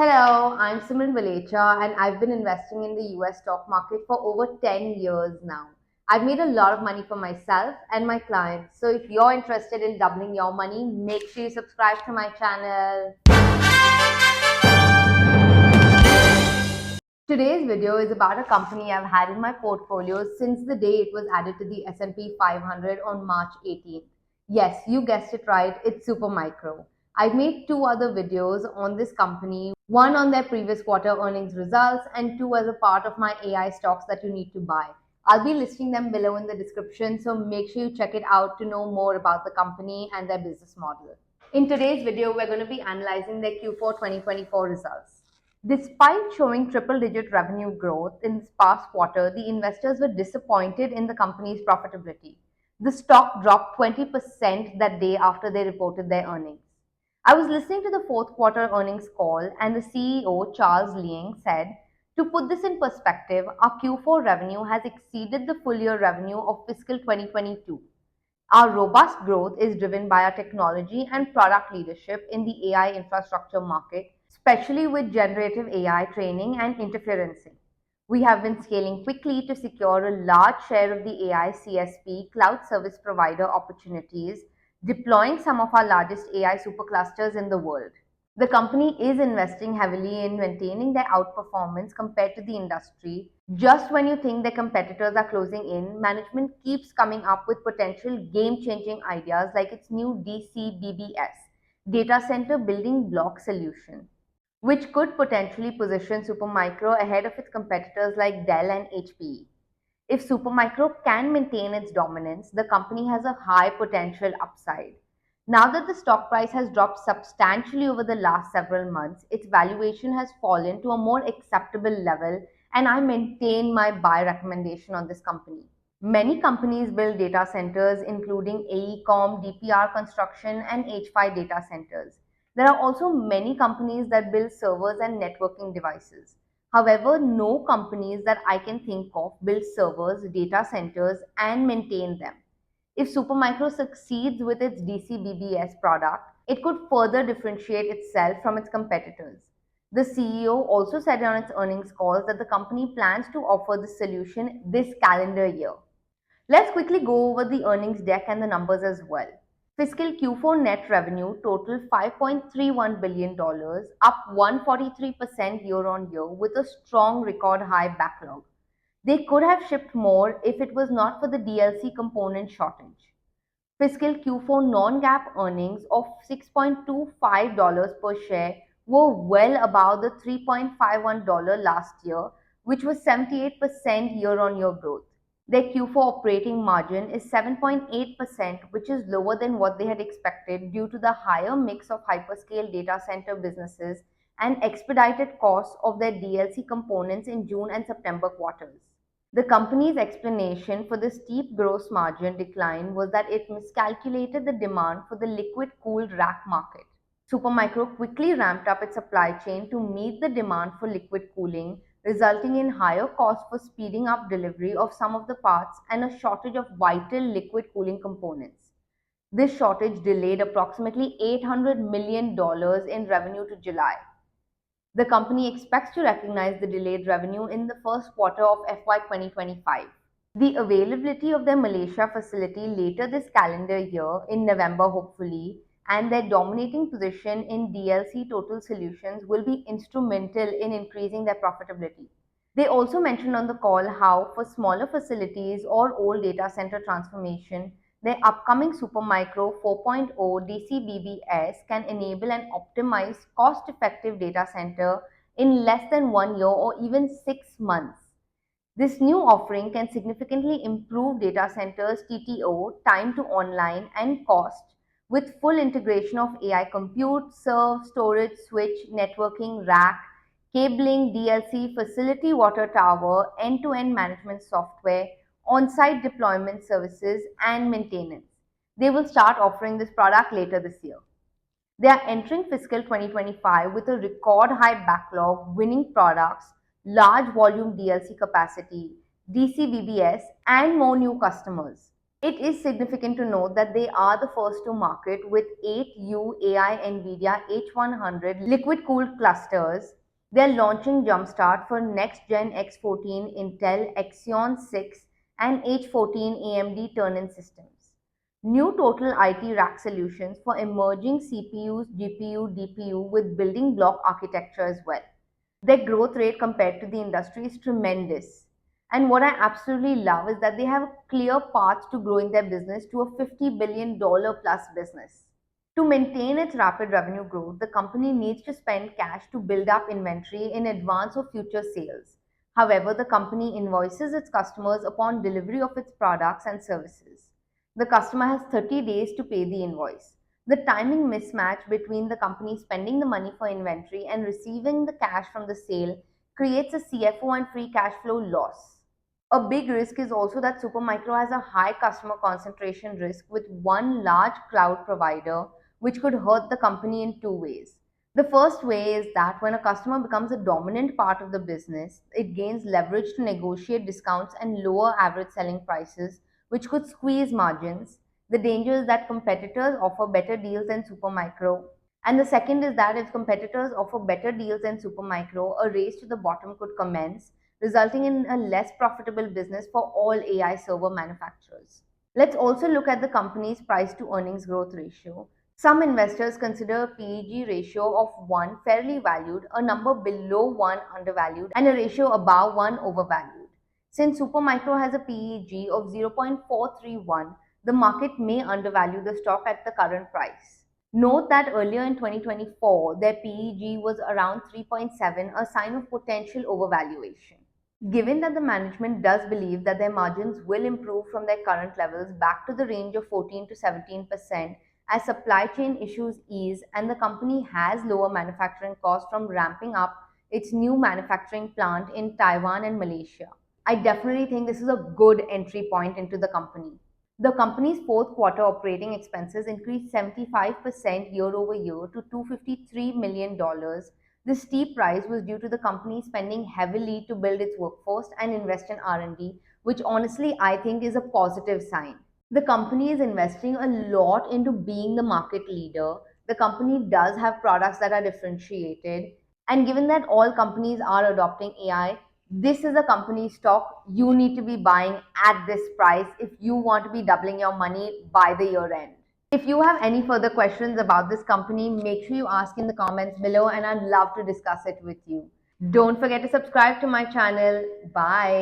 Hello, I'm Simran Valecha and I've been investing in the US stock market for over 10 years now. I've made a lot of money for myself and my clients. So if you're interested in doubling your money, make sure you subscribe to my channel. Today's video is about a company I've had in my portfolio since the day it was added to the S&P 500 on March 18th. Yes, you guessed it right, it's Supermicro. I've made two other videos on this company, one on their previous quarter earnings results and two as a part of my AI stocks that you need to buy. I'll be listing them below in the description, so make sure you check it out to know more about the company and their business model. In today's video, we're going to be analyzing their Q4 2024 results. Despite showing triple-digit revenue growth in this past quarter, the investors were disappointed in the company's profitability. The stock dropped 20% that day after they reported their earnings. I was listening to the fourth quarter earnings call, and the CEO, Charles Liang, said, "To put this in perspective, our Q4 revenue has exceeded the full year revenue of fiscal 2022. Our robust growth is driven by our technology and product leadership in the AI infrastructure market, especially with generative AI training and inferencing. We have been scaling quickly to secure a large share of the AI CSP cloud service provider opportunities, deploying some of our largest AI superclusters in the world. The company is investing heavily in maintaining their outperformance compared to the industry. Just when you think their competitors are closing in, management keeps coming up with potential game-changing ideas like its new DCBBS, Data Center Building Block Solution, which could potentially position Supermicro ahead of its competitors like Dell and HPE. If Supermicro can maintain its dominance, the company has a high potential upside. Now that the stock price has dropped substantially over the last several months, its valuation has fallen to a more acceptable level, and I maintain my buy recommendation on this company. Many companies build data centers, including AECOM, DPR Construction, and H5 data centers. There are also many companies that build servers and networking devices. However, no companies that I can think of build servers, data centers, and maintain them. If Supermicro succeeds with its DCBBS product, it could further differentiate itself from its competitors. The CEO also said on its earnings calls that the company plans to offer this solution this calendar year. Let's quickly go over the earnings deck and the numbers as well. Fiscal Q4 net revenue totaled $5.31 billion, up 143% year on year with a strong record high backlog. They could have shipped more if it was not for the DLC component shortage. Fiscal Q4 non-GAAP earnings of $6.25 per share were well above the $3.51 last year, which was 78% year-on-year growth. Their Q4 operating margin is 7.8%, which is lower than what they had expected due to the higher mix of hyperscale data center businesses and expedited costs of their DLC components in June and September quarters. The company's explanation for the steep gross margin decline was that it miscalculated the demand for the liquid-cooled rack market. Supermicro quickly ramped up its supply chain to meet the demand for liquid cooling, resulting in higher costs for speeding up delivery of some of the parts and a shortage of vital liquid cooling components. This shortage delayed approximately $800 million in revenue to July. The company expects to recognize the delayed revenue in the first quarter of FY 2025. The availability of their Malaysia facility later this calendar year, in November hopefully, and their dominating position in DLC total solutions will be instrumental in increasing their profitability. They also mentioned on the call how, for smaller facilities or old data center transformation, their upcoming Supermicro 4.0 DCBBS can enable an optimized, cost-effective data center in less than 1 year or even 6 months. This new offering can significantly improve data centers' TTO, time to online, and cost, with full integration of AI compute, serve, storage, switch, networking, rack, cabling, DLC, facility water tower, end-to-end management software, on-site deployment services, and maintenance. They will start offering this product later this year. They are entering fiscal 2025 with a record high backlog, winning products, large volume DLC capacity, DCBBS, and more new customers. It is significant to note that they are the first to market with 8U AI NVIDIA H100 liquid cooled clusters. They are launching Jumpstart for next gen X14 Intel Xeon 6 and H14 AMD turn-in systems. New total IT rack solutions for emerging CPUs, GPU, DPU with building block architecture as well. Their growth rate compared to the industry is tremendous. And what I absolutely love is that they have a clear path to growing their business to a $50 billion plus business. To maintain its rapid revenue growth, the company needs to spend cash to build up inventory in advance of future sales. However, the company invoices its customers upon delivery of its products and services. The customer has 30 days to pay the invoice. The timing mismatch between the company spending the money for inventory and receiving the cash from the sale creates a CFO and free cash flow loss. A big risk is also that Supermicro has a high customer concentration risk with one large cloud provider, which could hurt the company in two ways. The first way is that when a customer becomes a dominant part of the business, it gains leverage to negotiate discounts and lower average selling prices, which could squeeze margins. The danger is that competitors offer better deals than Supermicro. And the second is that if competitors offer better deals than Supermicro, a race to the bottom could commence, resulting in a less profitable business for all AI server manufacturers. Let's also look at the company's price to earnings growth ratio. Some investors consider a PEG ratio of 1 fairly valued, a number below 1 undervalued, and a ratio above 1 overvalued. Since Supermicro has a PEG of 0.431, the market may undervalue the stock at the current price. Note that earlier in 2024, their PEG was around 3.7, a sign of potential overvaluation. Given that the management does believe that their margins will improve from their current levels back to the range of 14 to 17% as supply chain issues ease and the company has lower manufacturing costs from ramping up its new manufacturing plant in Taiwan and Malaysia, I definitely think this is a good entry point into the company. The company's fourth quarter operating expenses increased 75% year over year to $253 million. This steep rise was due to the company spending heavily to build its workforce and invest in R&D, which honestly I think is a positive sign. The company is investing a lot into being the market leader. The company does have products that are differentiated. And given that all companies are adopting AI, this is a company stock you need to be buying at this price if you want to be doubling your money by the year end. If you have any further questions about this company, make sure you ask in the comments below and I'd love to discuss it with you. Don't forget to subscribe to my channel. Bye.